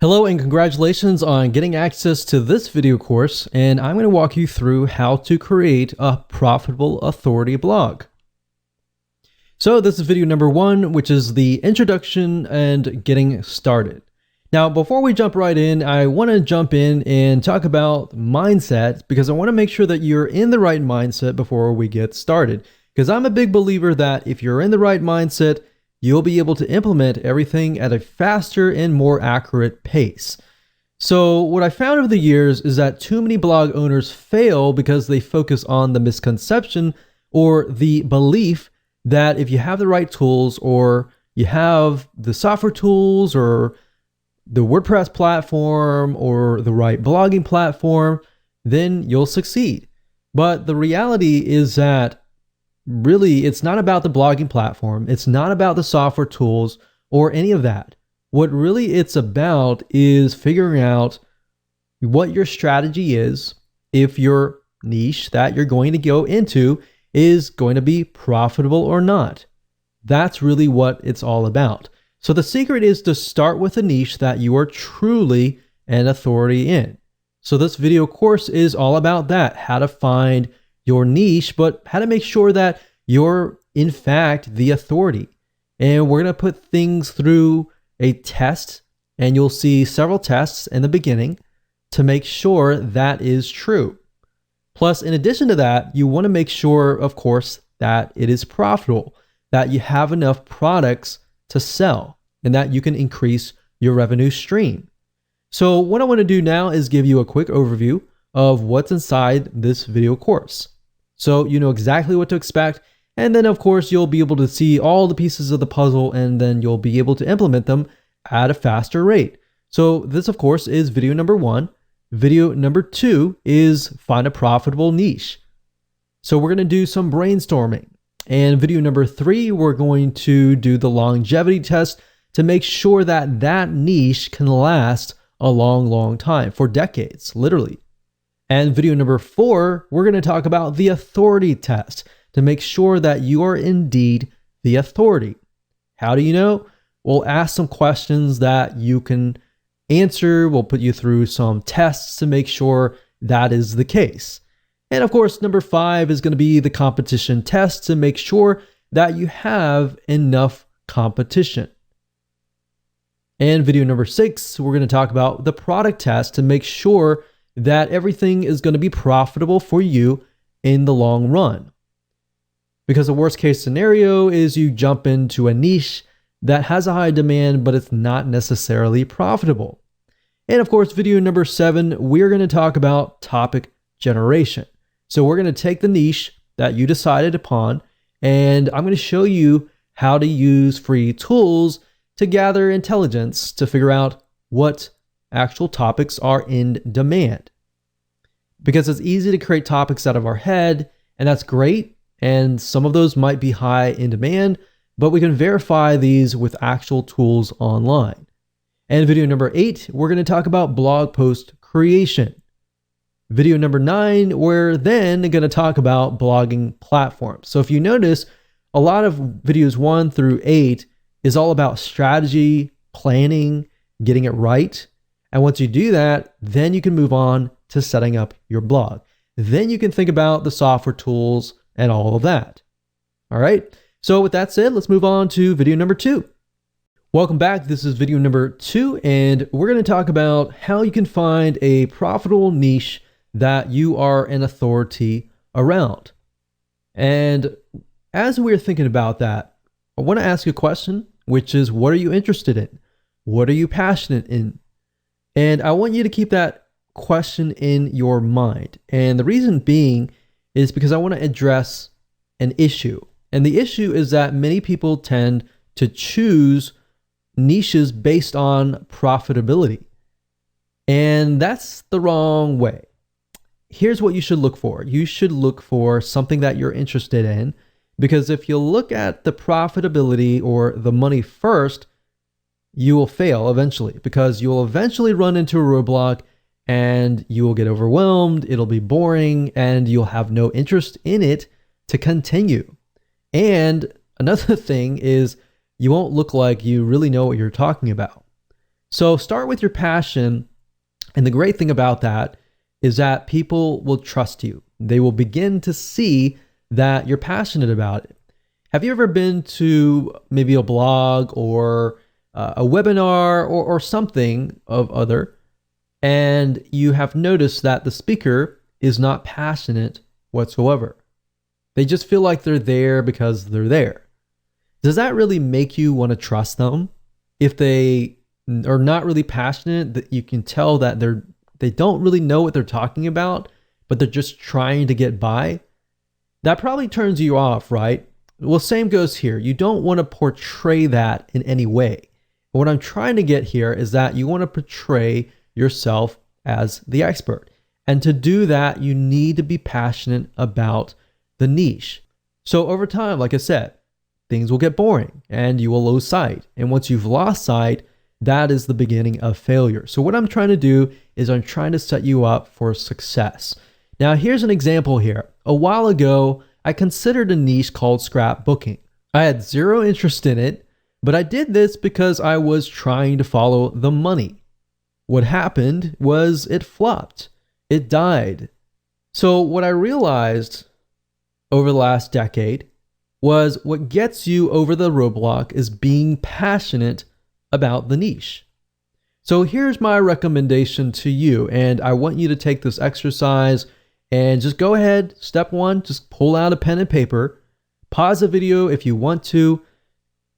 Hello and congratulations on getting access to this video course, and I'm going to walk you through how to create a profitable authority blog. So this is video number 1, which is the introduction and getting started. Now, before we jump right in, I want to jump in and talk about mindset because I want to make sure that you're in the right mindset before we get started. Because I'm a big believer that if you're in the right mindset, you'll be able to implement everything at a faster and more accurate pace. So what I found over the years is that too many blog owners fail because they focus on the misconception or the belief that if you have the right tools or you have the software tools or the WordPress platform or the right blogging platform, then you'll succeed. But the reality is that really, it's not about the blogging platform. It's not about the software tools or any of that. What really it's about is figuring out what your strategy is if your niche that you're going to go into is going to be profitable or not. That's really what it's all about. So the secret is to start with a niche that you are truly an authority in. So this video course is all about that, how to find your niche, but how to make sure that you're in fact the authority. And we're going to put things through a test, and you'll see several tests in the beginning to make sure that is true. Plus, in addition to that, you want to make sure, of course, that it is profitable, that you have enough products to sell, and that you can increase your revenue stream. So what I want to do now is give you a quick overview of what's inside this video course. So you know exactly what to expect, and then of course you'll be able to see all the pieces of the puzzle, and then you'll be able to implement them at a faster rate. So this of course is video number 1. Video number 2 is find a profitable niche. So we're going to do some brainstorming. And video number 3, we're going to do the longevity test to make sure that that niche can last a long time, for decades, literally. And video number 4, we're going to talk about the authority test to make sure that you are indeed the authority. How do you know? We'll ask some questions that you can answer. We'll put you through some tests to make sure that is the case. And of course, number 5 is going to be the competition test to make sure that you have enough competition. And video number 6, we're going to talk about the product test to make sure that everything is going to be profitable for you in the long run. Because the worst case scenario is you jump into a niche that has a high demand, but it's not necessarily profitable. And of course, video number 7, we're going to talk about topic generation. So we're going to take the niche that you decided upon, and I'm going to show you how to use free tools to gather intelligence to figure out what actual topics are in demand. Because it's easy to create topics out of our head, and that's great. And some of those might be high in demand, but we can verify these with actual tools online. And video number 8, we're going to talk about blog post creation. Video number 9, we're then going to talk about blogging platforms. So if you notice, a lot of videos 1 through 8 is all about strategy, planning, getting it right. And once you do that, then you can move on to setting up your blog. Then you can think about the software tools and all of that. All right. So with that said, let's move on to video number 2. Welcome back. This is video number 2, and we're going to talk about how you can find a profitable niche that you are an authority around. And as we're thinking about that, I want to ask you a question, which is, what are you interested in? What are you passionate in? And I want you to keep that question in your mind. And the reason being is because I want to address an issue. And the issue is that many people tend to choose niches based on profitability. And that's the wrong way. Here's what you should look for. You should look for something that you're interested in, because if you look at the profitability or the money first, you will fail eventually, because you will eventually run into a roadblock and you will get overwhelmed. It'll be boring and you'll have no interest in it to continue. And another thing is you won't look like you really know what you're talking about. So start with your passion. And the great thing about that is that people will trust you. They will begin to see that you're passionate about it. Have you ever been to maybe a blog or a webinar or something of other, and you have noticed that the speaker is not passionate whatsoever? They just feel like they're there because they're there. Does that really make you want to trust them? If they are not really passionate, that you can tell that they don't really know what they're talking about, but they're just trying to get by. That probably turns you off, right? Well, same goes here. You don't want to portray that in any way. What I'm trying to get here is that you want to portray yourself as the expert. And to do that, you need to be passionate about the niche. So over time, like I said, things will get boring and you will lose sight. And once you've lost sight, that is the beginning of failure. So what I'm trying to do is I'm trying to set you up for success. Now, here's an example here. A while ago, I considered a niche called scrapbooking. I had zero interest in it, but I did this because I was trying to follow the money. What happened was it flopped. It died. So what I realized over the last decade was what gets you over the roadblock is being passionate about the niche. So here's my recommendation to you, and I want you to take this exercise and just go ahead. Step one, just pull out a pen and paper, pause the video if you want to,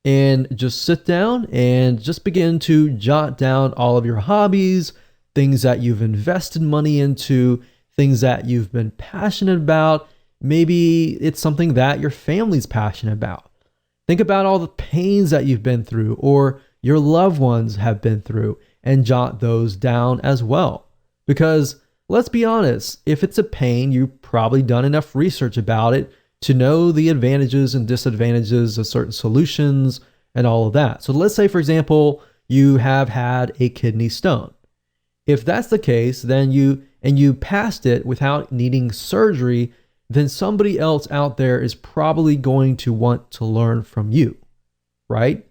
and just sit down and just begin to jot down all of your hobbies, things that you've invested money into, things that you've been passionate about. Maybe it's something that your family's passionate about. Think about all the pains that you've been through or your loved ones have been through, and jot those down as well. Because let's be honest, if it's a pain, you've probably done enough research about it to know the advantages and disadvantages of certain solutions and all of that. So let's say, for example, you have had a kidney stone. If that's the case, then you passed it without needing surgery, then somebody else out there is probably going to want to learn from you, right?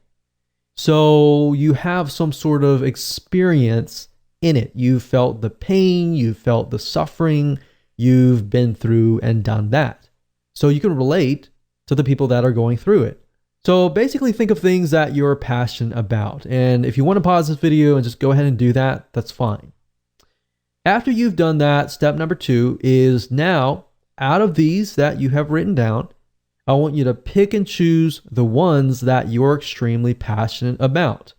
So you have some sort of experience in it. You felt the pain, you felt the suffering, you've been through and done that. So you can relate to the people that are going through it. So basically think of things that you're passionate about. And if you want to pause this video and just go ahead and do that, that's fine. After you've done that, step number 2 is now, out of these that you have written down, I want you to pick and choose the ones that you're extremely passionate about.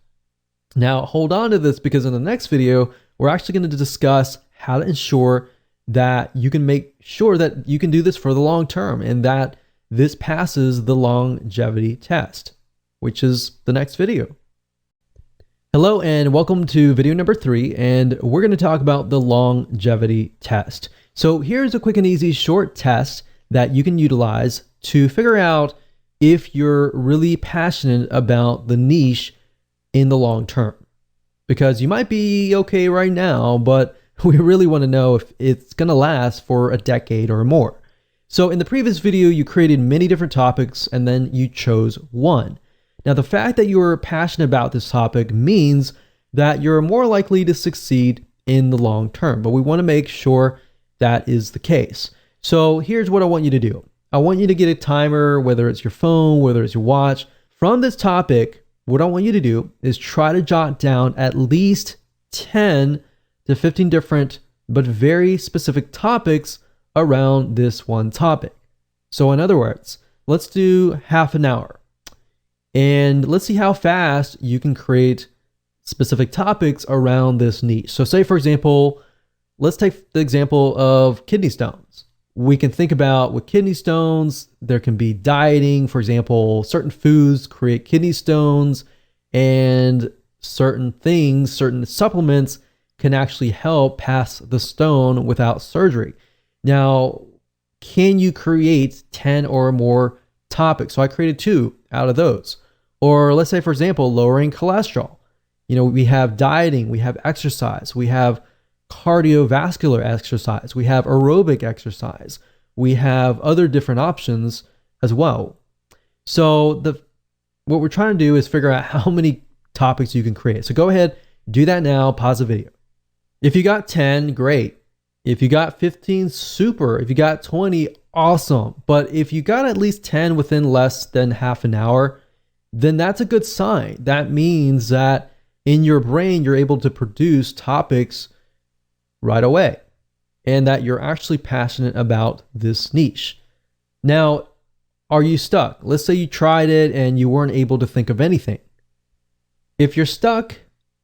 Now, hold on to this because in the next video, we're actually going to discuss how to ensure that you can make sure that you can do this for the long term and that this passes the longevity test, which is the next video. Hello and welcome to video number 3, and we're going to talk about the longevity test. So here's a quick and easy short test that you can utilize to figure out if you're really passionate about the niche in the long term. Because you might be okay right now, but we really want to know if it's going to last for a decade or more. So in the previous video, you created many different topics and then you chose one. Now, the fact that you're passionate about this topic means that you're more likely to succeed in the long term, but we want to make sure that is the case. So here's what I want you to do. I want you to get a timer, whether it's your phone, whether it's your watch. From this topic, what I want you to do is try to jot down at least 10 to 15 different but very specific topics around this one topic. So in other words, let's do half an hour and let's see how fast you can create specific topics around this niche. So say, for example, let's take the example of kidney stones. We can think about with kidney stones, there can be dieting. For example, certain foods create kidney stones, and certain things, certain supplements can actually help pass the stone without surgery. Now, can you create 10 or more topics? So I created 2 out of those. Or let's say, for example, lowering cholesterol. We have dieting, we have exercise, we have cardiovascular exercise, we have aerobic exercise, we have other different options as well. So what we're trying to do is figure out how many topics you can create. So go ahead, Do that now, pause the video. If you got 10, great. If you got 15, super. If you got 20, awesome. But if you got at least 10 within less than half an hour, then that's a good sign. That means that in your brain, you're able to produce topics right away and that you're actually passionate about this niche. Now, are you stuck? Let's say you tried it and you weren't able to think of anything. If you're stuck,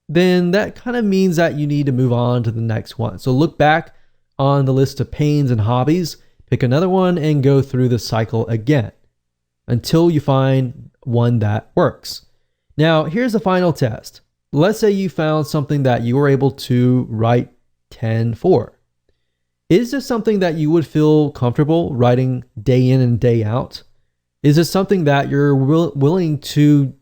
then that kind of means that you need to move on to the next one. So look back on the list of pains and hobbies, pick another one, and go through the cycle again until you find one that works. Now, here's the final test. Let's say you found something that you were able to write 10 for. Is this something that you would feel comfortable writing day in and day out? Is this something that you're willing to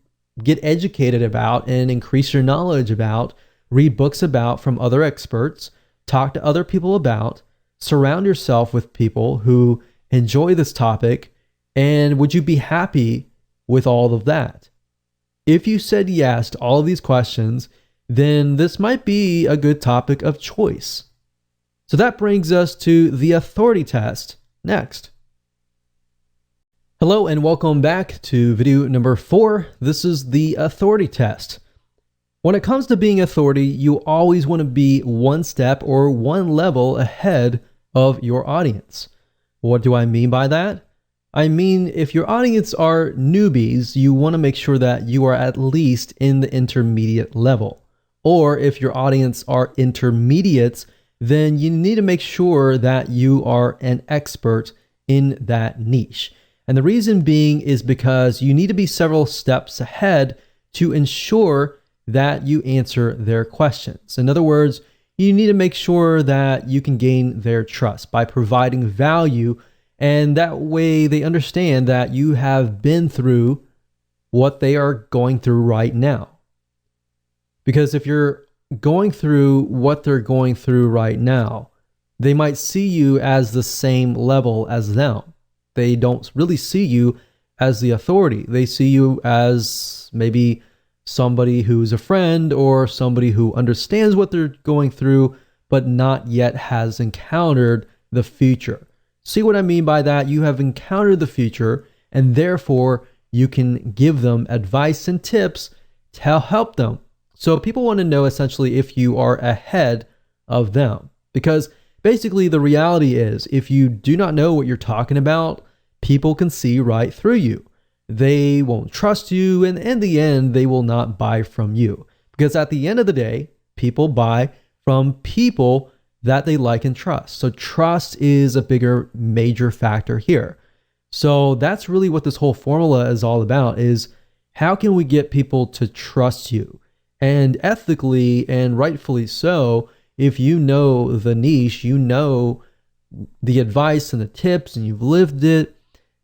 get educated about and increase your knowledge about, read books about from other experts, talk to other people about, surround yourself with people who enjoy this topic, and would you be happy with all of that? If you said yes to all of these questions, then this might be a good topic of choice. So that brings us to the authority test next. Hello and welcome back to video number 4. This is the authority test. When it comes to being authority, you always want to be one step or one level ahead of your audience. What do I mean by that? I mean, if your audience are newbies, you want to make sure that you are at least in the intermediate level. Or if your audience are intermediates, then you need to make sure that you are an expert in that niche. And the reason being is because you need to be several steps ahead to ensure that you answer their questions. In other words, you need to make sure that you can gain their trust by providing value, and that way they understand that you have been through what they are going through right now. Because if you're going through what they're going through right now, they might see you as the same level as them. They don't really see you as the authority. They see you as maybe somebody who's a friend or somebody who understands what they're going through, but not yet has encountered the future. See what I mean by that? You have encountered the future, and therefore you can give them advice and tips to help them. So people want to know essentially if you are ahead of them, because basically the reality is if you do not know what you're talking about, people can see right through you. They won't trust you, and in the end, they will not buy from you. Because at the end of the day, people buy from people that they like and trust. So trust is a bigger, major factor here. So that's really what this whole formula is all about, is how can we get people to trust you? And ethically and rightfully so, if you know the niche, you know the advice and the tips, and you've lived it,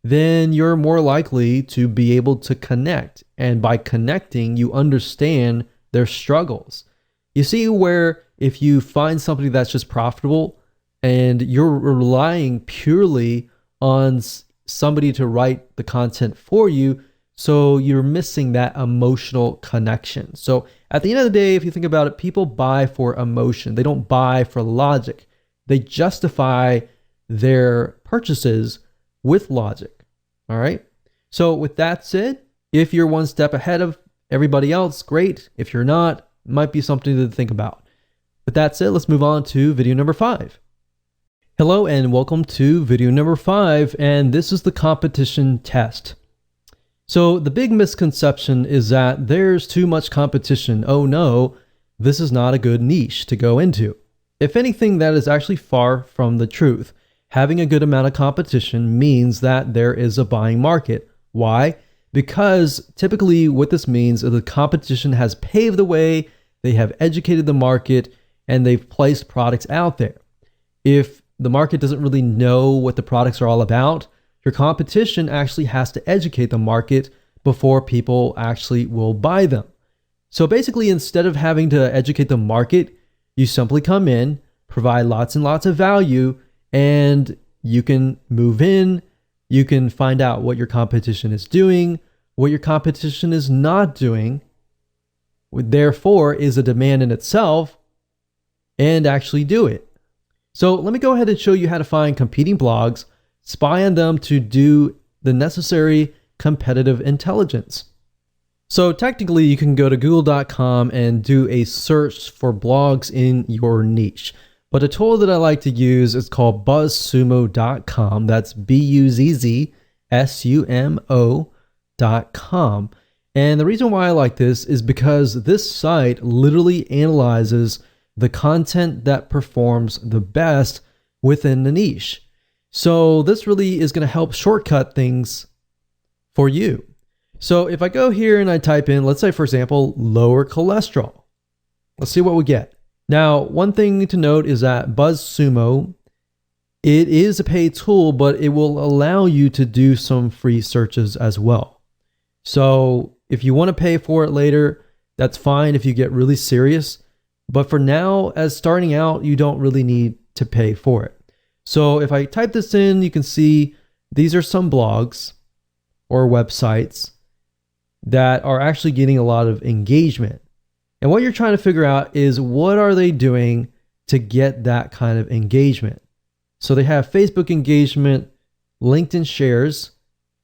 then you're more likely to be able to connect. And by connecting, you understand their struggles. You see where if you find somebody that's just profitable and you're relying purely on somebody to write the content for you, so you're missing that emotional connection. So at the end of the day, if you think about it, people buy for emotion. They don't buy for logic. They justify their purchases with logic. All right. So with that said, if you're one step ahead of everybody else, great. If you're not, it might be something to think about. With that said, let's move on to video number 5. Hello and welcome to video number 5, and this is the competition test. So the big misconception is that there's too much competition. Oh no, this is not a good niche to go into. If anything, that is actually far from the truth. Having a good amount of competition means that there is a buying market. Why? Because typically what this means is the competition has paved the way, they have educated the market, and they've placed products out there. If the market doesn't really know what the products are all about, your competition actually has to educate the market before people actually will buy them. So basically, instead of having to educate the market, you simply come in, provide lots and lots of value, and you can move in, you can find out what your competition is doing, what your competition is not doing, therefore is a demand in itself, and actually do it. So let me go ahead and show you how to find competing blogs, spy on them to do the necessary competitive intelligence. So technically you can go to google.com and do a search for blogs in your niche. But a tool that I like to use is called buzzsumo.com. That's buzzsumo.com. And the reason why I like this is because this site literally analyzes the content that performs the best within the niche. So this really is going to help shortcut things for you. So if I go here and I type in, let's say for example, lower cholesterol, let's see what we get. Now, one thing to note is that BuzzSumo, it is a paid tool, but it will allow you to do some free searches as well. So if you want to pay for it later, that's fine if you get really serious. But for now, as starting out, you don't really need to pay for it. So if I type this in, you can see these are some blogs or websites that are actually getting a lot of engagement. And what you're trying to figure out is what are they doing to get that kind of engagement? So they have Facebook engagement, LinkedIn shares,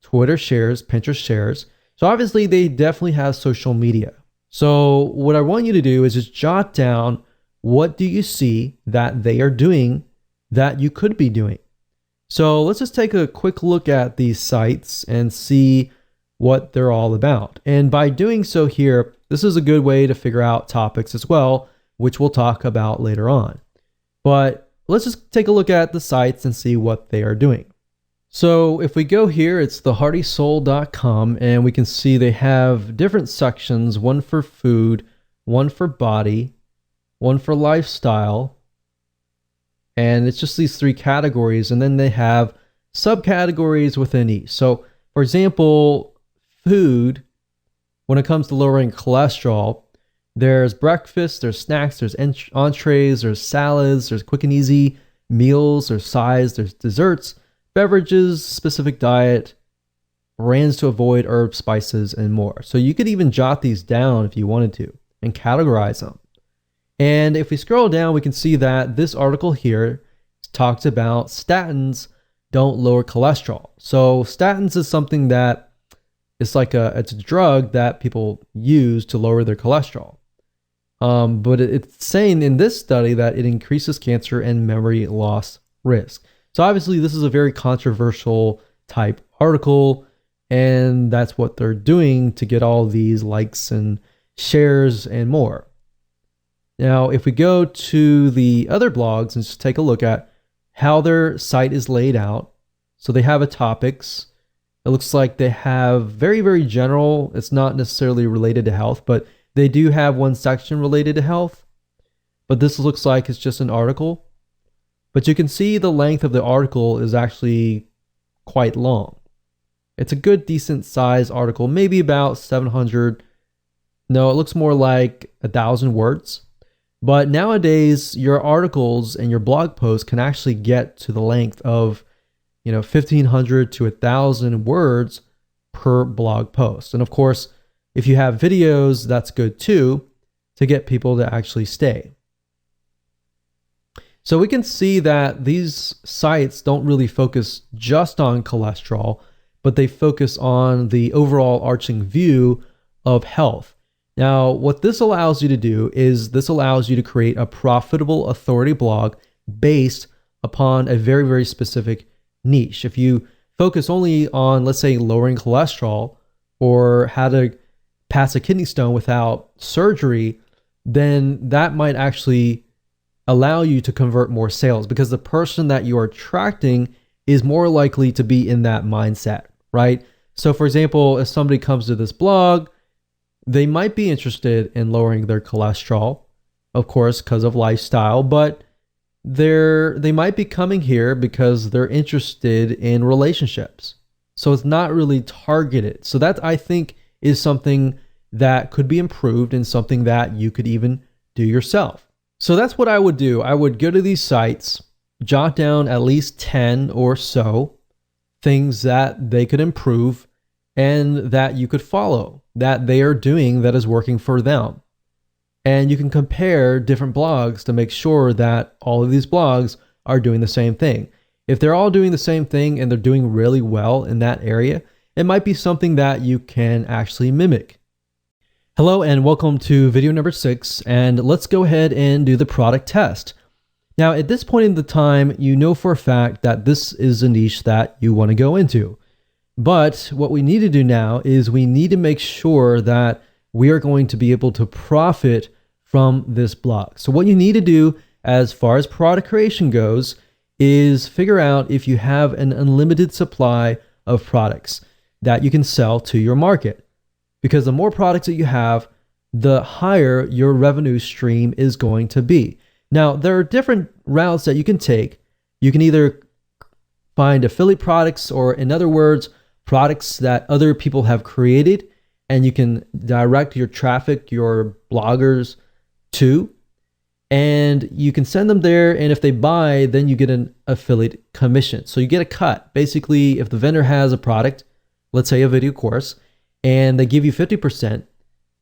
Twitter shares, Pinterest shares. So obviously they definitely have social media. So what I want you to do is just jot down what do you see that they are doing that you could be doing. So let's just take a quick look at these sites and see what they're all about. And by doing so here, this is a good way to figure out topics as well, which we'll talk about later on. But let's just take a look at the sites and see what they are doing. So if we go here, it's theheartysoul.com, and we can see they have different sections, one for food, one for body, one for lifestyle, and it's just these three categories, and then they have subcategories within each. So for example, food, when it comes to lowering cholesterol, there's breakfast, there's snacks, there's entrees, there's salads, there's quick and easy meals, there's sides, there's desserts, beverages, specific diet, brands to avoid, herbs, spices, and more. So you could even jot these down if you wanted to and categorize them. And if we scroll down, we can see that this article here talks about statins don't lower cholesterol. So statins is something that it's a drug that people use to lower their cholesterol. But it's saying in this study that it increases cancer and memory loss risk. So obviously this is a very controversial type article, and that's what they're doing to get all these likes and shares and more. Now, if we go to the other blogs and just take a look at how their site is laid out. So they have a topics. It looks like they have very, very general. It's not necessarily related to health, but they do have one section related to health. But this looks like it's just an article. But you can see the length of the article is actually quite long. It's a good, decent size article, maybe about 700. No, it looks more like 1,000 words. But nowadays, your articles and your blog posts can actually get to the length of 1,500 to 1,000 words per blog post. And of course, if you have videos, that's good too, to get people to actually stay. So we can see that these sites don't really focus just on cholesterol, but they focus on the overall arching view of health. Now, what this allows you to do is this allows you to create a profitable authority blog based upon a very, very specific niche. If you focus only on, let's say, lowering cholesterol or how to pass a kidney stone without surgery, then that might actually allow you to convert more sales because the person that you are attracting is more likely to be in that mindset, right? So for example, if somebody comes to this blog, they might be interested in lowering their cholesterol, of course, because of lifestyle, but they might be coming here because they're interested in relationships. So it's not really targeted. So that, I think, is something that could be improved and something that you could even do yourself. So that's what I would do. I would go to these sites, jot down at least 10 or so things that they could improve and that you could follow, that they are doing that is working for them. And you can compare different blogs to make sure that all of these blogs are doing the same thing. If they're all doing the same thing and they're doing really well in that area, it might be something that you can actually mimic. Hello and welcome to video number 6, and let's go ahead and do the product test. Now, at this point in the time, you know for a fact that this is a niche that you want to go into. But what we need to do now is we need to make sure that we are going to be able to profit from this blog. So what you need to do as far as product creation goes is figure out if you have an unlimited supply of products that you can sell to your market. Because the more products that you have, the higher your revenue stream is going to be. Now, there are different routes that you can take. You can either find affiliate products, or in other words, products that other people have created, and you can direct your traffic, your bloggers to, and you can send them there, and if they buy, then you get an affiliate commission. So you get a cut. Basically, if the vendor has a product, let's say a video course, and they give you 50%,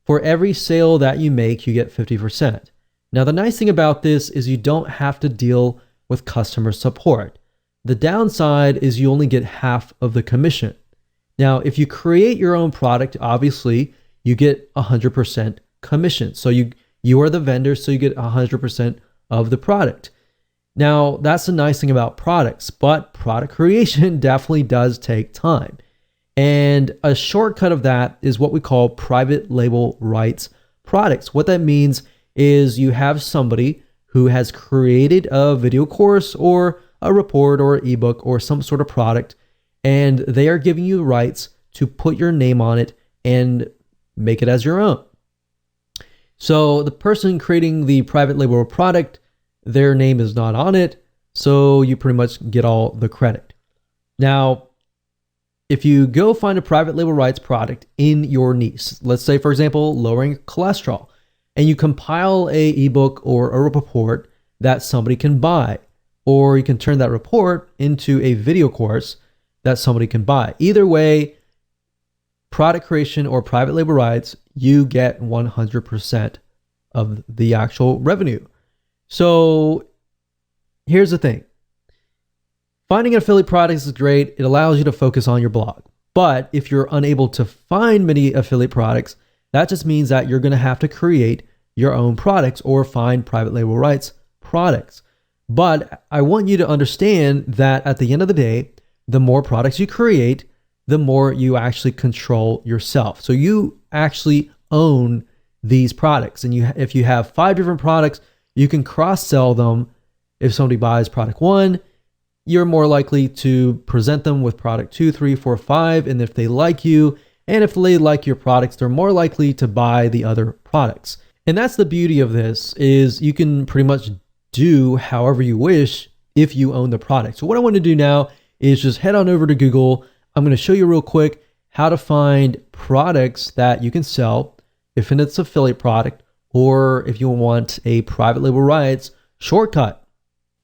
for every sale that you make, you get 50%. Now, the nice thing about this is you don't have to deal with customer support. The downside is you only get half of the commission. Now, if you create your own product, obviously, you get 100% commission. So you are the vendor, so you get 100% of the product. Now, that's the nice thing about products, but product creation definitely does take time. And a shortcut of that is what we call private label rights products. What that means is you have somebody who has created a video course or a report or ebook or some sort of product, and they are giving you rights to put your name on it and make it as your own. So the person creating the private label product, their name is not on it, so you pretty much get all the credit. Now, if you go find a private label rights product in your niche, let's say, for example, lowering cholesterol, and you compile a ebook or a report that somebody can buy, or you can turn that report into a video course that somebody can buy. Either way, product creation or private label rights, you get 100% of the actual revenue. So here's the thing. Finding affiliate products is great. It allows you to focus on your blog. But if you're unable to find many affiliate products, that just means that you're going to have to create your own products or find private label rights products. But I want you to understand that at the end of the day, the more products you create, the more you actually control yourself. So you actually own these products. And if you have 5 different products, you can cross-sell them. If somebody buys product 1, you're more likely to present them with product 2, 3, 4, 5. And if they like you, and if they like your products, they're more likely to buy the other products. And that's the beauty of this, is you can pretty much do however you wish if you own the product. So what I want to do now is just head on over to Google. I'm going to show you real quick how to find products that you can sell if it's an affiliate product, or if you want a private label rights shortcut.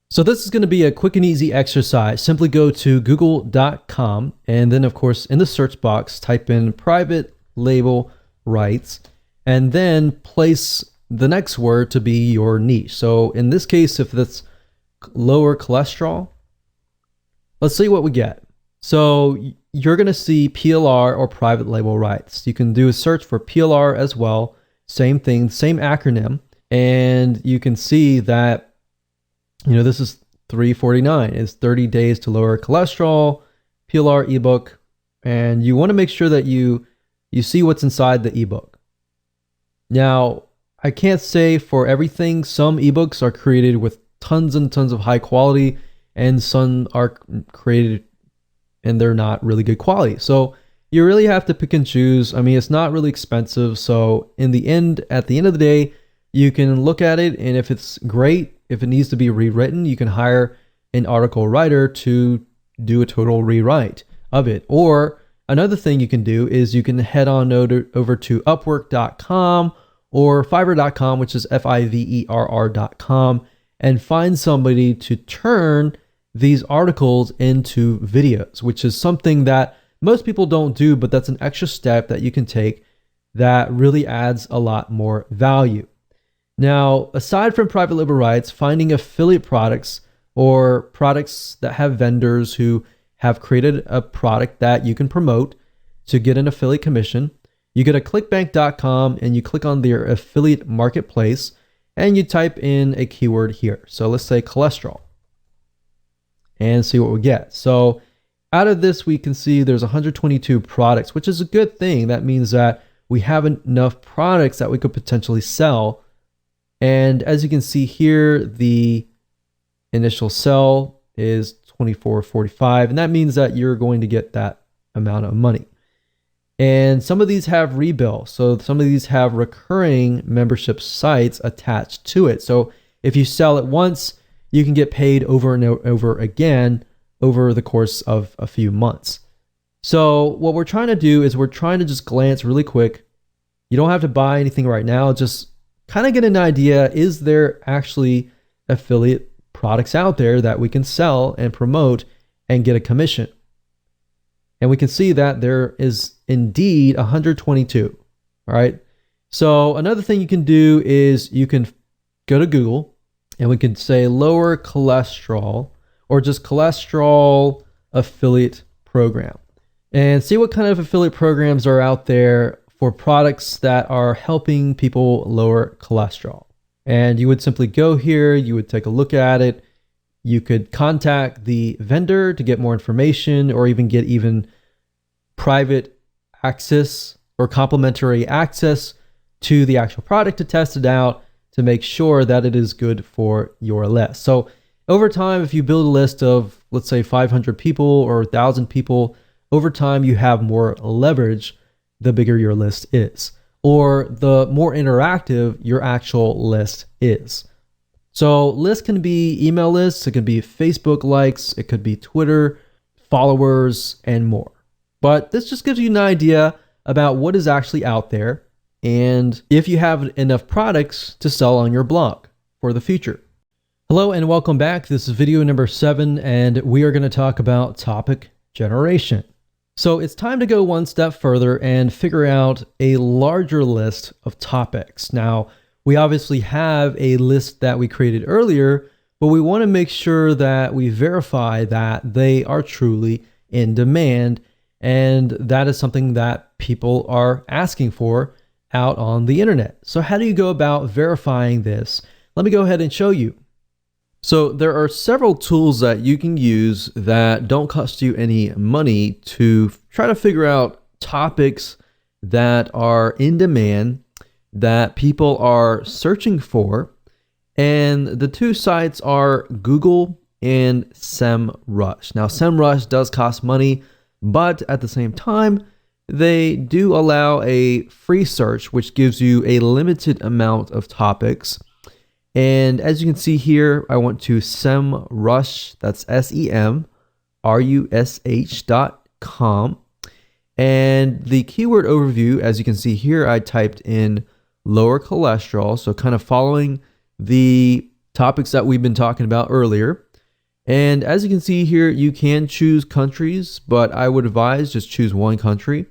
So this is going to be a quick and easy exercise. Simply go to google.com, and then of course in the search box type in private label rights, and then place the next word to be your niche. So in this case, if that's lower cholesterol, let's see what we get. So you're going to see PLR or private label rights. You can do a search for PLR as well. Same thing, same acronym. And you can see that, this is $3.49. It's 30 days to lower cholesterol, PLR ebook. And you want to make sure that you see what's inside the ebook. Now, I can't say for everything. Some ebooks are created with tons and tons of high quality, and some are created and they're not really good quality. So you really have to pick and choose. I mean, it's not really expensive. So at the end of the day, you can look at it, and if it's great, if it needs to be rewritten, you can hire an article writer to do a total rewrite of it. Or another thing you can do is you can head on over to upwork.com or fiverr.com, which is fiverr.com, and find somebody to turn these articles into videos, which is something that most people don't do, but that's an extra step that you can take that really adds a lot more value. Now, aside from private label rights, finding affiliate products or products that have vendors who have created a product that you can promote to get an affiliate commission, you go to clickbank.com and you click on their affiliate marketplace and you type in a keyword here. So let's say cholesterol and see what we get. So out of this, we can see there's 122 products, which is a good thing. That means that we have enough products that we could potentially sell. And as you can see here, the initial sell is $24.45, and that means that you're going to get that amount of money. And some of these have rebill. So some of these have recurring membership sites attached to it. So if you sell it once, you can get paid over and over again over the course of a few months. So what we're trying to do is we're trying to just glance really quick. You don't have to buy anything right now. Just kind of get an idea. Is there actually affiliate products out there that we can sell and promote and get a commission? And we can see that there is indeed 122. All right. So another thing you can do is you can go to Google and we can say lower cholesterol or just cholesterol affiliate program and see what kind of affiliate programs are out there for products that are helping people lower cholesterol. And you would simply go here, you would take a look at it. You could contact the vendor to get more information or even get private access or complimentary access to the actual product to test it out to make sure that it is good for your list. So over time, if you build a list of, let's say 500 people or 1,000 people, over time you have more leverage the bigger your list is, or the more interactive your actual list is. So lists can be email lists, it could be Facebook likes, it could be Twitter followers, and more. But this just gives you an idea about what is actually out there and if you have enough products to sell on your blog for the future. Hello and welcome back. This is video number 7, and we are going to talk about topic generation. So it's time to go one step further and figure out a larger list of topics. Now, we obviously have a list that we created earlier, but we want to make sure that we verify that they are truly in demand, and that is something that people are asking for out on the internet. So how do you go about verifying this? Let me go ahead and show you. So there are several tools that you can use that don't cost you any money to try to figure out topics that are in demand, that people are searching for. And the two sites are Google and SEMrush. Now, SEMrush does cost money, but at the same time, they do allow a free search, which gives you a limited amount of topics. And as you can see here, I went to SEMrush, that's SEMrush.com. And the keyword overview, as you can see here, I typed in lower cholesterol. So kind of following the topics that we've been talking about earlier. And as you can see here, you can choose countries, but I would advise just choose one country.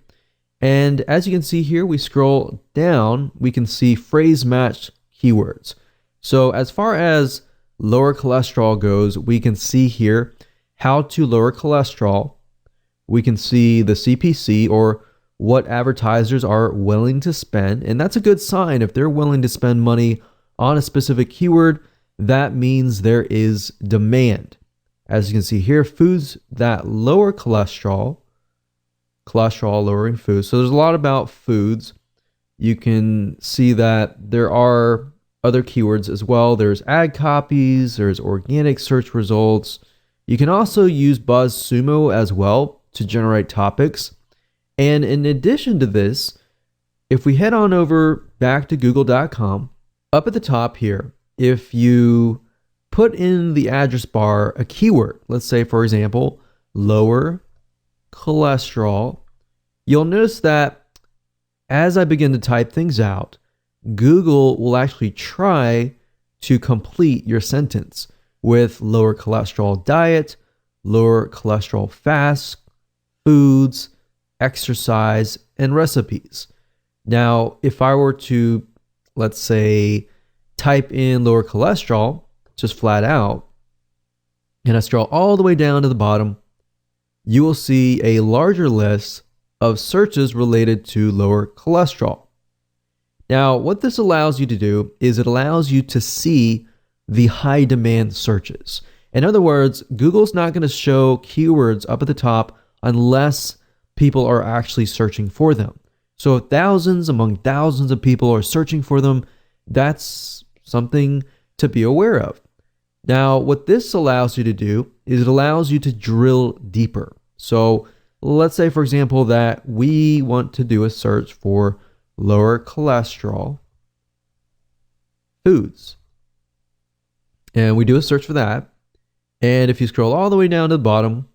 And as you can see here, we scroll down, we can see phrase matched keywords. So as far as lower cholesterol goes, we can see here how to lower cholesterol. We can see the CPC, or what advertisers are willing to spend. And that's a good sign. If they're willing to spend money on a specific keyword, that means there is demand. As you can see here, foods that lower cholesterol lowering foods. So there's a lot about foods. You can see that there are other keywords as well. There's ad copies, there's organic search results. You can also use BuzzSumo as well to generate topics. And in addition to this, if we head on over back to google.com, up at the top here, if you put in the address bar a keyword, let's say, for example, lower cholesterol, you'll notice that as I begin to type things out, Google will actually try to complete your sentence with lower cholesterol diet, lower cholesterol fast, foods, exercise, and recipes. Now, if I were to, let's say, type in lower cholesterol, just flat out, and I scroll all the way down to the bottom, you will see a larger list of searches related to lower cholesterol. Now, what this allows you to do is it allows you to see the high demand searches. In other words, Google's not going to show keywords up at the top unless people are actually searching for them. So if among thousands of people are searching for them, that's something to be aware of. Now, what this allows you to do is it allows you to drill deeper. So let's say, for example, that we want to do a search for lower cholesterol foods. And we do a search for that. And if you scroll all the way down to the bottom,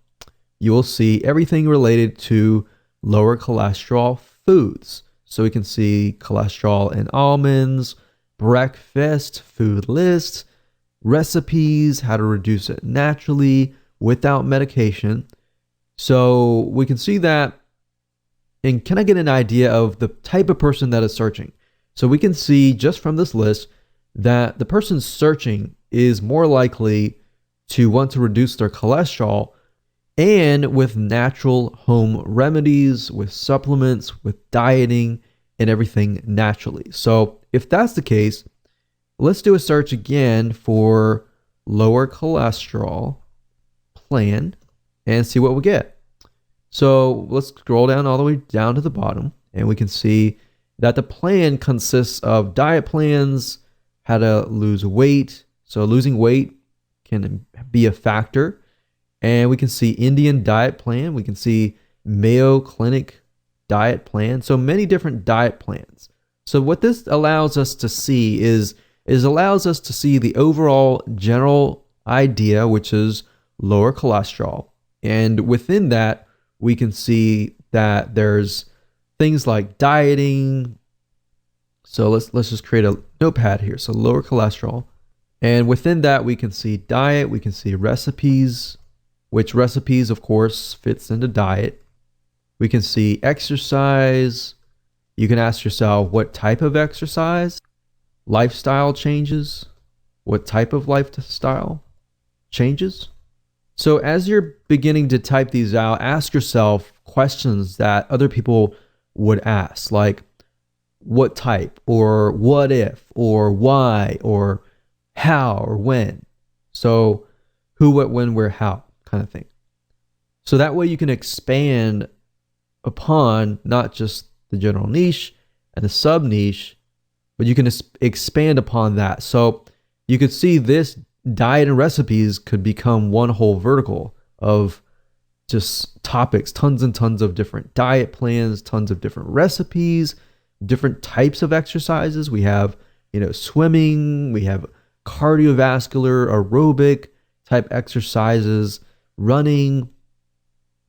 you will see everything related to lower cholesterol foods. So we can see cholesterol in almonds, breakfast, food lists, recipes, how to reduce it naturally without medication. So we can see that. And can I get an idea of the type of person that is searching? So we can see just from this list that the person searching is more likely to want to reduce their cholesterol and with natural home remedies, with supplements, with dieting, and everything naturally. So if that's the case, let's do a search again for lower cholesterol plan and see what we get. So let's scroll down all the way down to the bottom, and we can see that the plan consists of diet plans, how to lose weight. So losing weight can be a factor. And we can see Indian diet plan. We can see Mayo Clinic diet plan. So many different diet plans. So what this allows us to see is allows us to see the overall general idea, which is lower cholesterol. And within that, we can see that there's things like dieting. So let's just create a notepad here. So lower cholesterol. And within that, we can see diet. We can see recipes, which recipes, of course, fits into diet. We can see exercise. You can ask yourself what type of exercise, lifestyle changes, what type of lifestyle changes. So as you're beginning to type these out, ask yourself questions that other people would ask, like what type, or what if, or why, or how, or when. So who, what, when, where, how kind of thing. So that way you can expand upon not just the general niche and the sub niche, but you can expand upon that. So you could see this diet and recipes could become one whole vertical of just topics, tons and tons of different diet plans, tons of different recipes, different types of exercises. We have, swimming, we have cardiovascular, aerobic type exercises, running,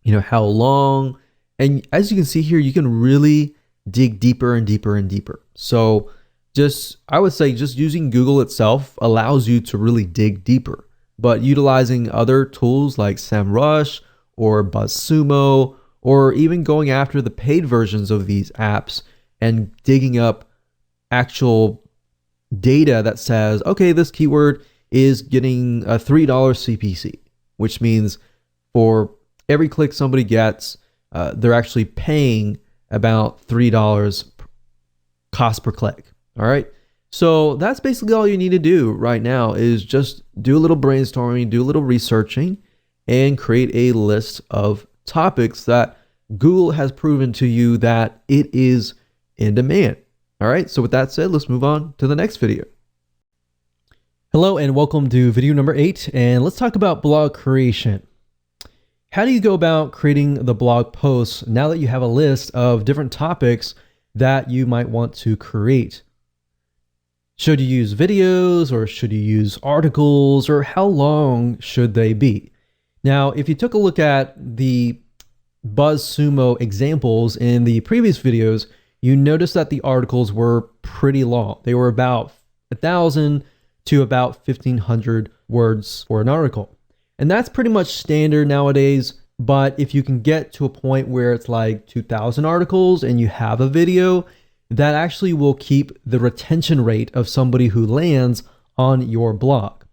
how long. And as you can see here, you can really dig deeper and deeper and deeper. So I would say just using Google itself allows you to really dig deeper, but utilizing other tools like SEMrush or BuzzSumo, or even going after the paid versions of these apps and digging up actual data that says, okay, this keyword is getting a $3 CPC, which means for every click somebody gets, they're actually paying about $3 cost per click. All right. So that's basically all you need to do right now is just do a little brainstorming, do a little researching, and create a list of topics that Google has proven to you that it is in demand. All right. So with that said, let's move on to the next video. Hello and welcome to video number 8. And let's talk about blog creation. How do you go about creating the blog posts now that you have a list of different topics that you might want to create? Should you use videos, or should you use articles, or how long should they be? Now, if you took a look at the BuzzSumo examples in the previous videos, you notice that the articles were pretty long. They were about 1,000 to about 1,500 words for an article. And that's pretty much standard nowadays. But if you can get to a point where it's like 2,000 articles and you have a video, that actually will keep the retention rate of somebody who lands on your blog.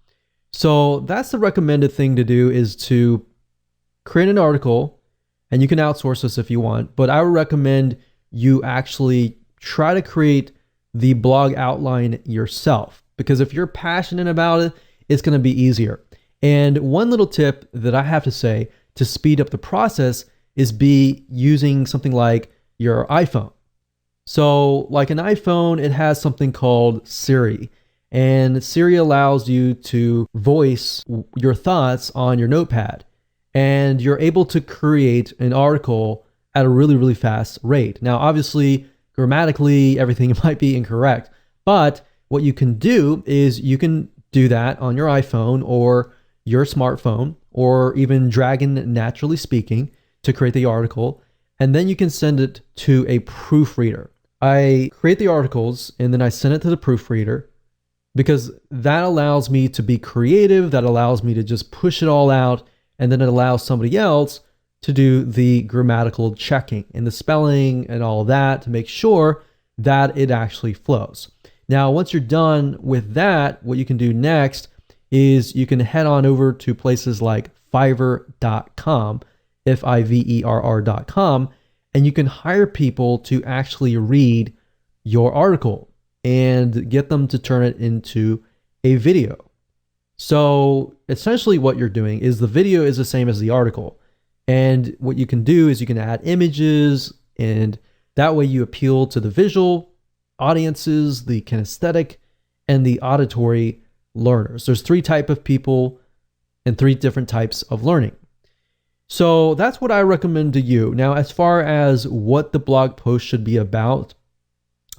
So that's the recommended thing to do, is to create an article, and you can outsource this if you want, but I would recommend you actually try to create the blog outline yourself, because if you're passionate about it, it's going to be easier. And one little tip that I have to say to speed up the process is be using something like your iPhone. So like an iPhone, it has something called Siri, and Siri allows you to voice your thoughts on your notepad, and you're able to create an article at a really, really fast rate. Now, obviously, grammatically, everything might be incorrect, but what you can do is you can do that on your iPhone or your smartphone, or even Dragon Naturally Speaking, to create the article, and then you can send it to a proofreader. I create the articles and then I send it to the proofreader, because that allows me to be creative, that allows me to just push it all out, and then it allows somebody else to do the grammatical checking and the spelling and all that to make sure that it actually flows. Now, once you're done with that, what you can do next is you can head on over to places like Fiverr.com, Fiverr.com, and you can hire people to actually read your article and get them to turn it into a video. So essentially what you're doing is the video is the same as the article. And what you can do is you can add images, and that way you appeal to the visual audiences, the kinesthetic, and the auditory learners. There's 3 types of people and 3 different types of learning. So that's what I recommend to you. Now, as far as what the blog post should be about,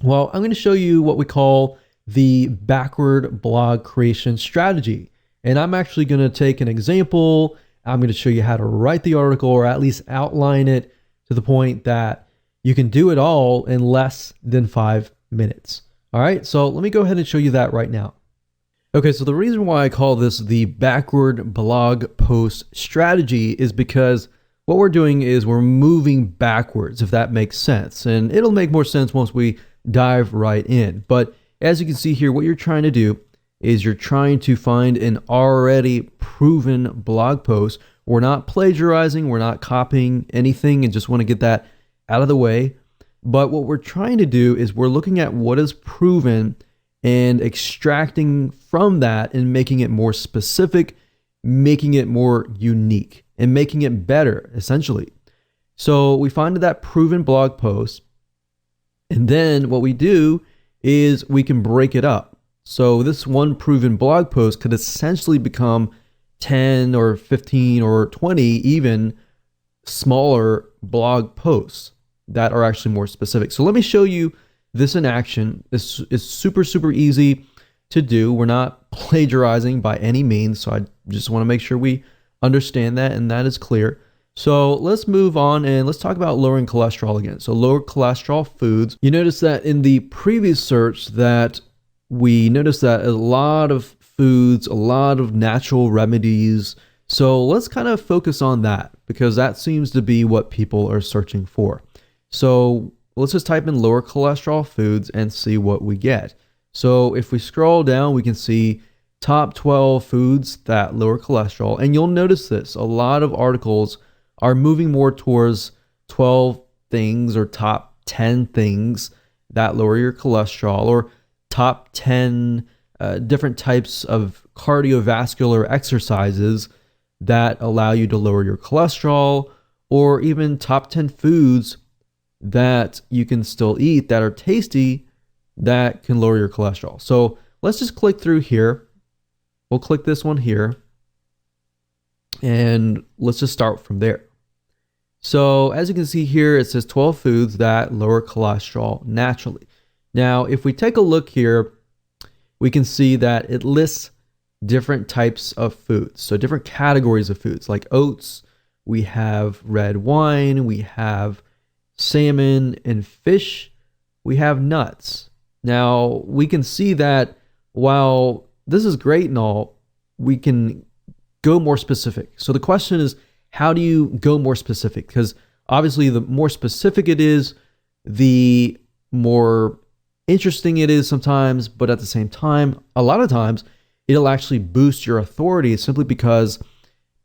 well, I'm going to show you what we call the backward blog creation strategy. And I'm actually going to take an example. I'm going to show you how to write the article, or at least outline it to the point that you can do it all in less than 5 minutes. All right, so let me go ahead and show you that right now. Okay, so the reason why I call this the backward blog post strategy is because what we're doing is we're moving backwards, if that makes sense. And it'll make more sense once we dive right in. But as you can see here, what you're trying to do is you're trying to find an already proven blog post. We're not plagiarizing, we're not copying anything, and just want to get that out of the way. But what we're trying to do is we're looking at what is proven and extracting from that and making it more specific, making it more unique, and making it better, essentially. So we find that proven blog post, and then what we do is we can break it up. So this one proven blog post could essentially become 10 or 15 or 20 even smaller blog posts that are actually more specific. So let me show you this in action. This is super, super easy to do. We're not plagiarizing by any means, so I just want to make sure we understand that and that is clear. So let's move on and let's talk about lowering cholesterol again. So lower cholesterol foods. You notice that in the previous search that we noticed that a lot of foods, a lot of natural remedies. So let's kind of focus on that, because that seems to be what people are searching for. So let's just type in lower cholesterol foods and see what we get. So if we scroll down, we can see top 12 foods that lower cholesterol. And you'll notice this, a lot of articles are moving more towards 12 things or top 10 things that lower your cholesterol, or top 10 different types of cardiovascular exercises that allow you to lower your cholesterol, or even top 10 foods that you can still eat that are tasty that can lower your cholesterol. So let's just click through here. We'll click this one here, and let's just start from there. So as you can see here, it says 12 foods that lower cholesterol naturally. Now, if we take a look here, we can see that it lists different types of foods. So different categories of foods, like oats, we have red wine, we have salmon and fish, we have nuts. Now, we can see that while this is great and all, we can go more specific. So the question is, how do you go more specific? Because obviously the more specific it is, the more interesting it is sometimes, but at the same time, a lot of times it'll actually boost your authority simply because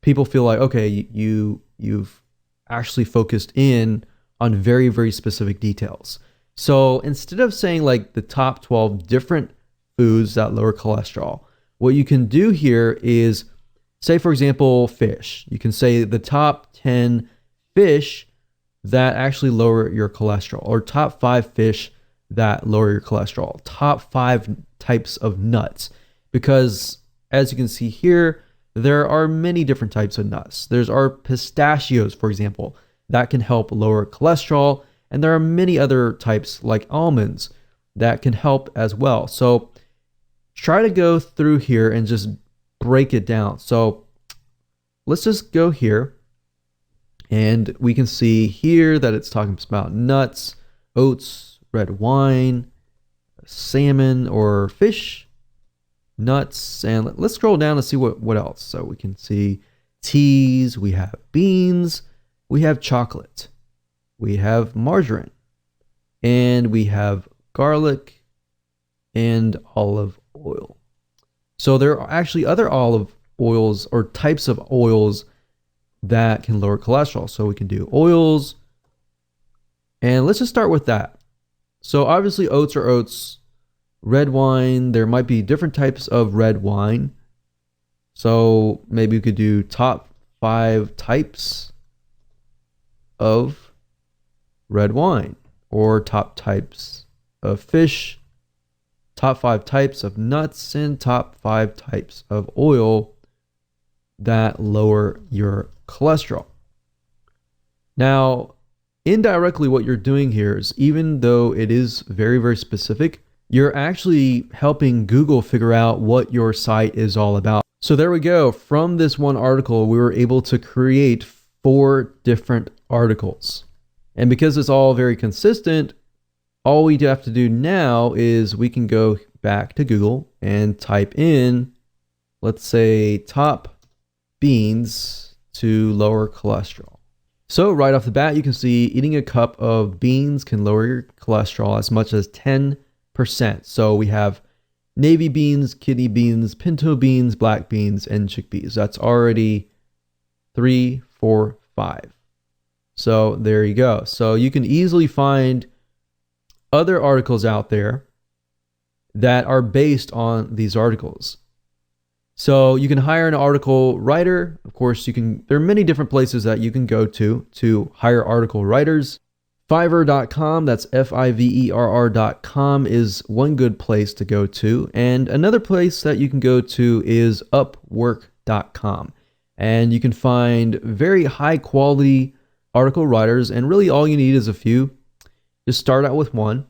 people feel like, okay, you've actually focused in on very, very specific details. So instead of saying like the top 12 different foods that lower cholesterol, what you can do here is say, for example, fish. You can say the top 10 fish that actually lower your cholesterol, or top 5 fish that lower your cholesterol, top 5 types of nuts. Because as you can see here, there are many different types of nuts. There's our pistachios, for example, that can help lower cholesterol. And there are many other types like almonds that can help as well. So try to go through here and just break it down. So let's just go here and we can see here that it's talking about nuts, oats, red wine, salmon or fish, nuts, and let's scroll down and see what else. So we can see teas, we have beans, we have chocolate, we have margarine, and we have garlic and olive oil. So there are actually other olive oils or types of oils that can lower cholesterol. So we can do oils, and let's just start with that. So obviously oats are oats. Red wine, there might be different types of red wine. So maybe we could do top 5 types of red wine, or top types of fish, top 5 types of nuts, and top 5 types of oil that lower your cholesterol. Now, indirectly, what you're doing here is, even though it is very, very specific, you're actually helping Google figure out what your site is all about. So there we go. From this one article, we were able to create 4 different articles. And because it's all very consistent, all we have to do now is we can go back to Google and type in, let's say, top beans to lower cholesterol. So right off the bat, you can see eating a cup of beans can lower your cholesterol as much as 10%. So we have navy beans, kidney beans, pinto beans, black beans, and chickpeas. That's already 3, 4, 5. So there you go. So you can easily find other articles out there that are based on these articles. So you can hire an article writer. Of course, there are many different places that you can go to hire article writers. Fiverr.com, that's Fiverr.com, is one good place to go to. And another place that you can go to is Upwork.com. And you can find very high quality article writers. And really all you need is a few. Just start out with one.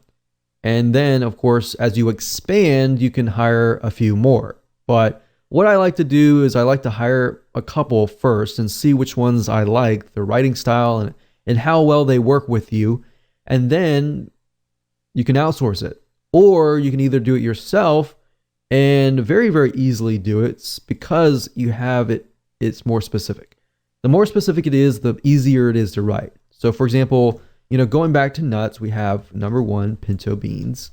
And then, of course, as you expand, you can hire a few more. But what I like to do is I like to hire a couple first and see which ones I like, the writing style and how well they work with you. And then you can outsource it. Or you can either do it yourself and very, very easily do it because you have it. It's more specific. The more specific it is, the easier it is to write. So for example, going back to nuts, we have number 1, pinto beans.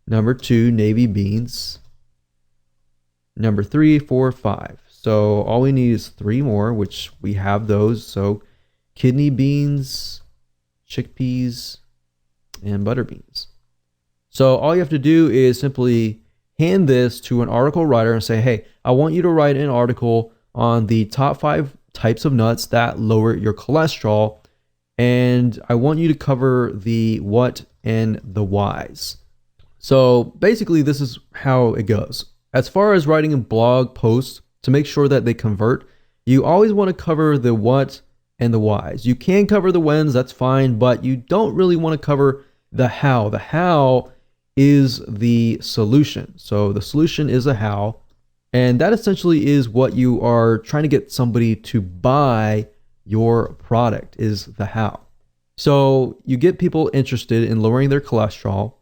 Number 2, navy beans. Number 3, 4, 5. So all we need is 3 more, which we have those. So kidney beans, chickpeas, and butter beans. So all you have to do is simply hand this to an article writer and say, hey, I want you to write an article on the top 5 types of nuts that lower your cholesterol. And I want you to cover the what and the whys. So basically, this is how it goes. As far as writing a blog post, to make sure that they convert, you always want to cover the what and the whys. You can cover the whens, that's fine, but you don't really want to cover the how. The how is the solution. So the solution is a how, and that essentially is what you are trying to get somebody to buy your product, is the how. So you get people interested in lowering their cholesterol.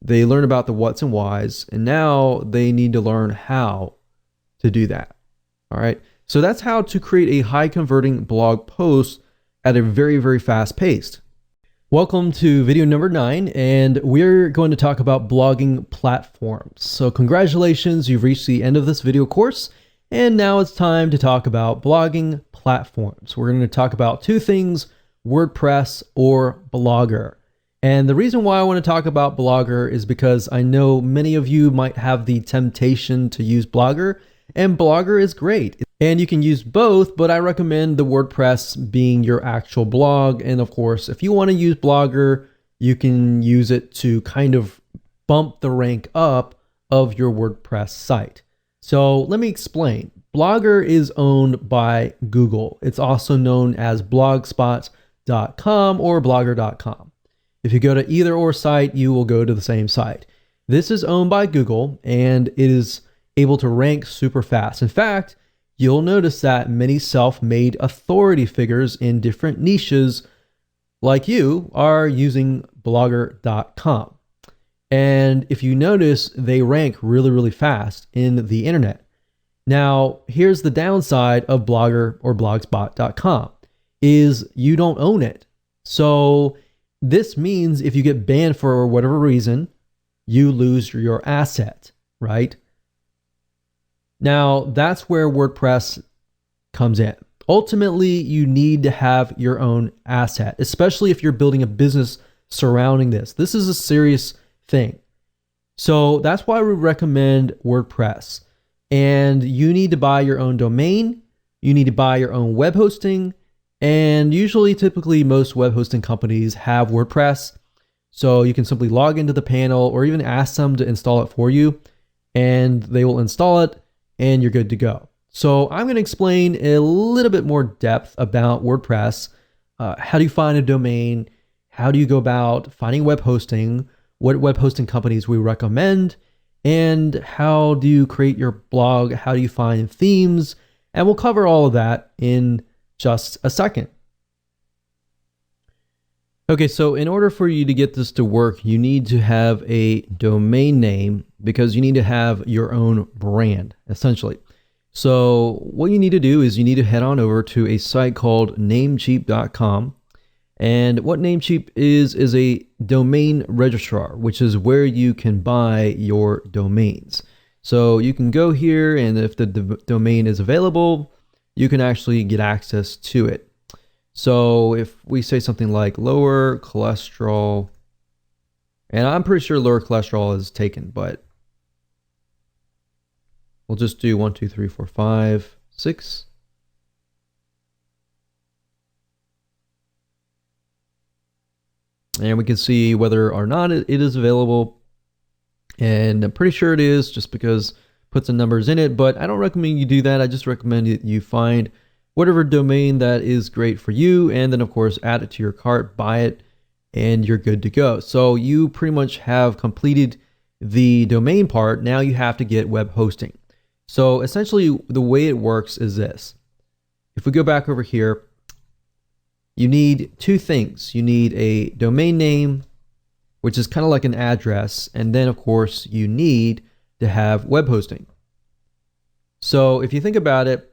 They learn about the what's and whys, and now they need to learn how to do that. All right. So that's how to create a high converting blog post at a very, very fast pace. Welcome to video number 9, and we're going to talk about blogging platforms. So congratulations, you've reached the end of this video course, and now it's time to talk about blogging platforms. We're going to talk about two things, WordPress or Blogger. And the reason why I want to talk about Blogger is because I know many of you might have the temptation to use Blogger, and Blogger is great. And you can use both, but I recommend the WordPress being your actual blog. And of course, if you want to use Blogger, you can use it to kind of bump the rank up of your WordPress site. So let me explain. Blogger is owned by Google. It's also known as blogspot.com or blogger.com. If you go to either or site, you will go to the same site. This is owned by Google, and it is able to rank super fast. In fact, you'll notice that many self-made authority figures in different niches like you are using blogger.com. And if you notice, they rank really, really fast in the internet. Now, here's the downside of Blogger or blogspot.com is you don't own it. So this means if you get banned for whatever reason, you lose your asset, right? Now, that's where WordPress comes in. Ultimately, you need to have your own asset, especially if you're building a business surrounding this. This is a serious thing. So that's why we recommend WordPress. And you need to buy your own domain. You need to buy your own web hosting. And usually, typically, most web hosting companies have WordPress. So you can simply log into the panel or even ask them to install it for you, and they will install it, and you're good to go. So I'm going to explain a little bit more depth about WordPress. How do you find a domain? How do you go about finding web hosting? What web hosting companies we recommend? And how do you create your blog? How do you find themes? And we'll cover all of that in just a second. Okay, so in order for you to get this to work, you need to have a domain name because you need to have your own brand, essentially. So what you need to do is you need to head on over to a site called namecheap.com. And what Namecheap is a domain registrar, which is where you can buy your domains. So you can go here, and if the domain is available, you can actually get access to it. So if we say something like lower cholesterol, and I'm pretty sure lower cholesterol is taken, but we'll just do 1, 2, 3, 4, 5, 6. And we can see whether or not it is available. And I'm pretty sure it is just because it puts some numbers in it, but I don't recommend you do that. I just recommend that you find whatever domain that is great for you, and then of course add it to your cart, buy it, and you're good to go. So you pretty much have completed the domain part. Now you have to get web hosting. So essentially the way it works is this. If we go back over here, you need two things. You need a domain name, which is kind of like an address, and then of course you need to have web hosting. So if you think about it,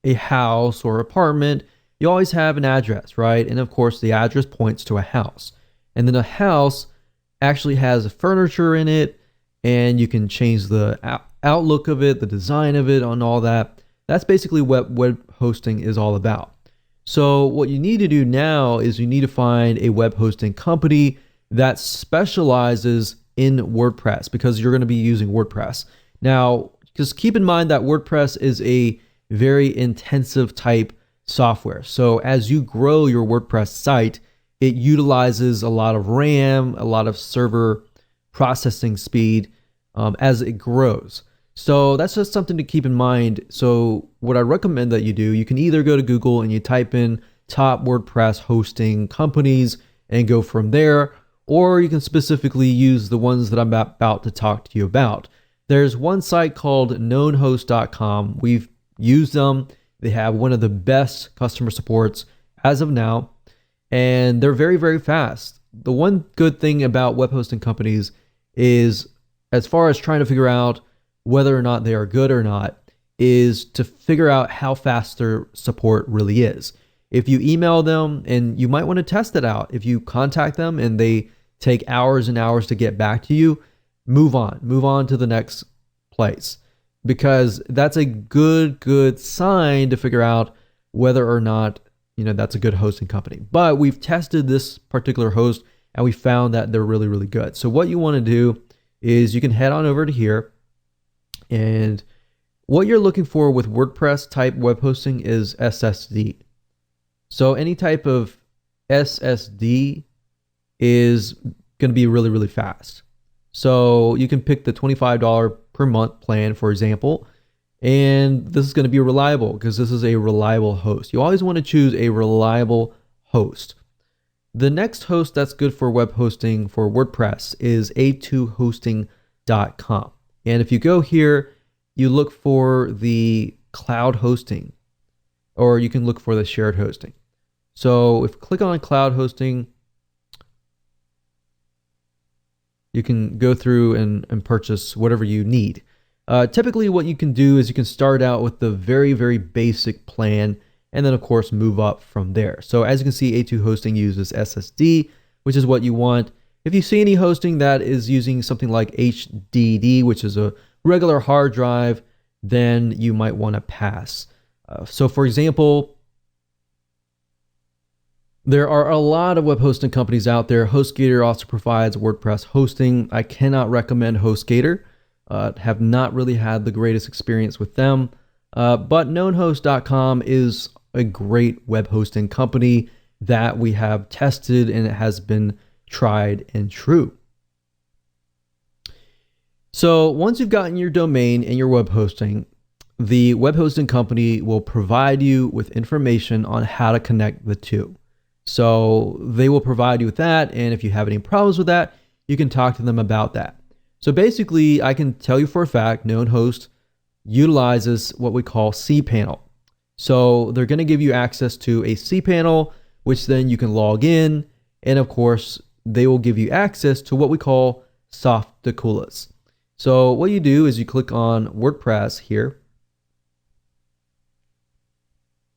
a house or apartment, you always have an address, right? And of course the address points to a house. And then a house actually has furniture in it, and you can change the outlook of it, the design of it, on all that. That's basically what web hosting is all about. So what you need to do now is you need to find a web hosting company that specializes in WordPress, because you're going to be using WordPress. Now, just keep in mind that WordPress is a very intensive type software. So as you grow your WordPress site, it utilizes a lot of RAM, a lot of server processing speed as it grows. So that's just something to keep in mind. So what I recommend that you do, you can either go to Google and you type in top WordPress hosting companies and go from there, or you can specifically use the ones that I'm about to talk to you about. There's one site called knownhost.com. We've used them. They have one of the best customer supports as of now, and they're very, very fast. The one good thing about web hosting companies is, as far as trying to figure out whether or not they are good or not, is to figure out how fast their support really is. If you email them, and you might want to test it out, if you contact them and they take hours and hours to get back to you, move on to the next place, because that's a good sign to figure out whether or not, that's a good hosting company. But we've tested this particular host and we found that they're really good. So what you want to do is you can head on over to here, and what you're looking for with WordPress type web hosting is SSD. So any type of SSD is going to be really fast. So you can pick the $25 per month plan, for example, and this is going to be reliable because this is a reliable host. You always want to choose a reliable host. The next host that's good for web hosting for WordPress is a2hosting.com. And if you go here, you look for the cloud hosting, or you can look for the shared hosting. So if you click on cloud hosting, you can go through and purchase whatever you need. Typically what you can do is you can start out with the very basic plan, and then of course move up from there. So as you can see, A2 hosting uses SSD, which is what you want. If you see any hosting that is using something like HDD, which is a regular hard drive, then you might want to pass. So for example, there are a lot of web hosting companies out there. HostGator also provides WordPress hosting. I cannot recommend HostGator. Have not really had the greatest experience with them. But knownhost.com is a great web hosting company that we have tested, and it has been tried and true. So once you've gotten your domain and your web hosting, the web hosting company will provide you with information on how to connect the two. So they will provide you with that, and if you have any problems with that, you can talk to them about that. So basically, I can tell you for a fact, KnownHost utilizes what we call cPanel. So they're going to give you access to a cPanel, which then you can log in, and of course, they will give you access to what we call Softaculous. So what you do is you click on WordPress here,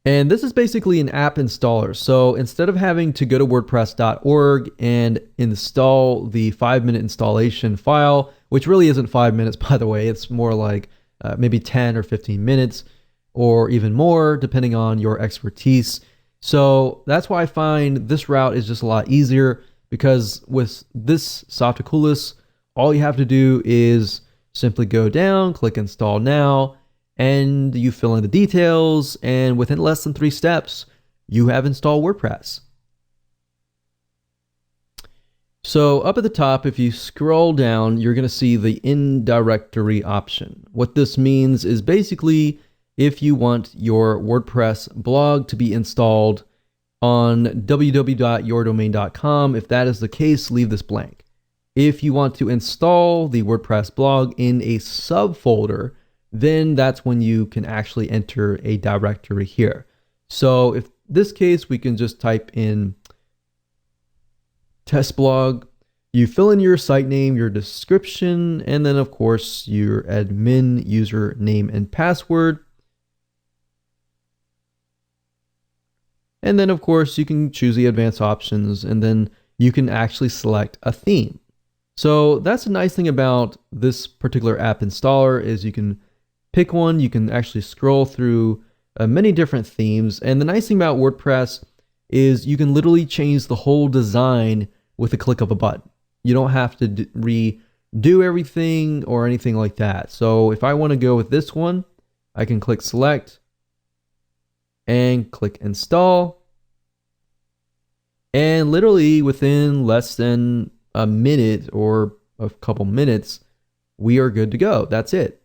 and this is basically an app installer. So instead of having to go to wordpress.org and install the 5-minute installation file, which really isn't 5 minutes, by the way, it's more like maybe 10 or 15 minutes or even more, depending on your expertise. So that's why I find this route is just a lot easier, because with this Softaculous, all you have to do is simply go down, click install now, and you fill in the details, and within less than 3 steps, you have installed WordPress. So up at the top, if you scroll down, you're going to see the in-directory option. What this means is basically if you want your WordPress blog to be installed on www.yourdomain.com, if that is the case, leave this blank. If you want to install the WordPress blog in a subfolder, then that's when you can actually enter a directory here. So if this case, we can just type in test blog, you fill in your site name, your description, and then of course your admin username and password. And then of course you can choose the advanced options, and then you can actually select a theme. So that's the nice thing about this particular app installer is you can pick one, you can actually scroll through many different themes. And the nice thing about WordPress is you can literally change the whole design with a click of a button. You don't have to redo everything or anything like that. So if I want to go with this one, I can click select and click install. And literally within less than a minute or a couple minutes, we are good to go. That's it.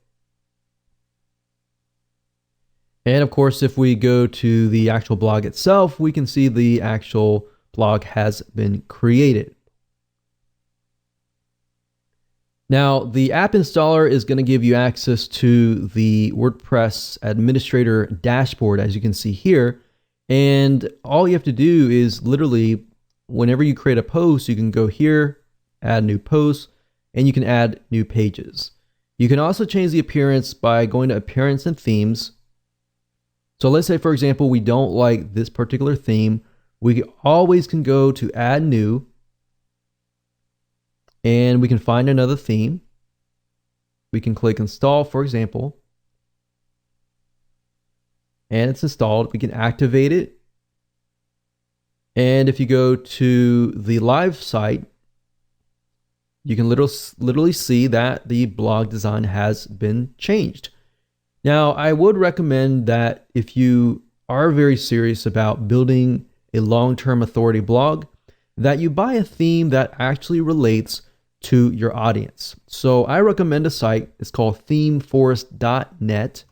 And of course, if we go to the actual blog itself, we can see the actual blog has been created. Now, the app installer is going to give you access to the WordPress administrator dashboard, as you can see here. And all you have to do is literally, whenever you create a post, you can go here, add new posts, and you can add new pages. You can also change the appearance by going to appearance and themes. So let's say, for example, we don't like this particular theme. We always can go to add new, and we can find another theme. We can click install, for example, and it's installed. We can activate it. And if you go to the live site, you can literally see that the blog design has been changed. Now, I would recommend that if you are very serious about building a long-term authority blog, that you buy a theme that actually relates to your audience. So I recommend a site. It's called themeforest.net.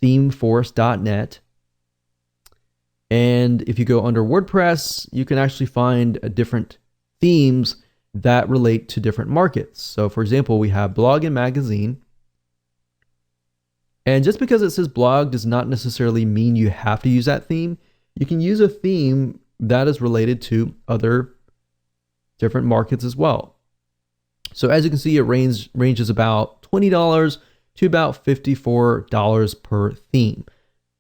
Themeforest.net. And if you go under WordPress, you can actually find different themes that relate to different markets. So for example, we have blog and magazine. And just because it says blog does not necessarily mean you have to use that theme. You can use a theme that is related to other different markets as well. So as you can see, it ranges about $20 to about $54 per theme.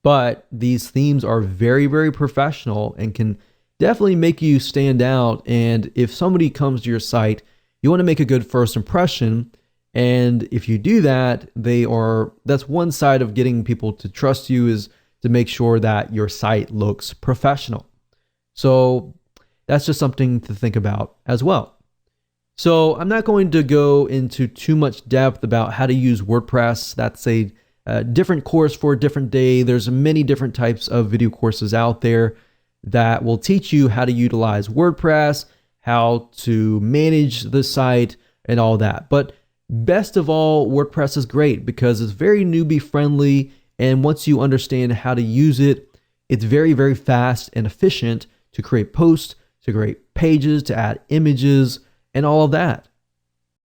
But these themes are very, very professional and can definitely make you stand out. And if somebody comes to your site, you want to make a good first impression. And if you do that, that's one side of getting people to trust you, is to make sure that your site looks professional. So that's just something to think about as well. So I'm not going to go into too much depth about how to use WordPress. That's a different course for a different day. There's many different types of video courses out there that will teach you how to utilize WordPress, how to manage the site, and all that. But best of all, WordPress is great because it's very newbie friendly. And once you understand how to use it, it's very, very fast and efficient to create posts, to create pages, to add images, and all of that.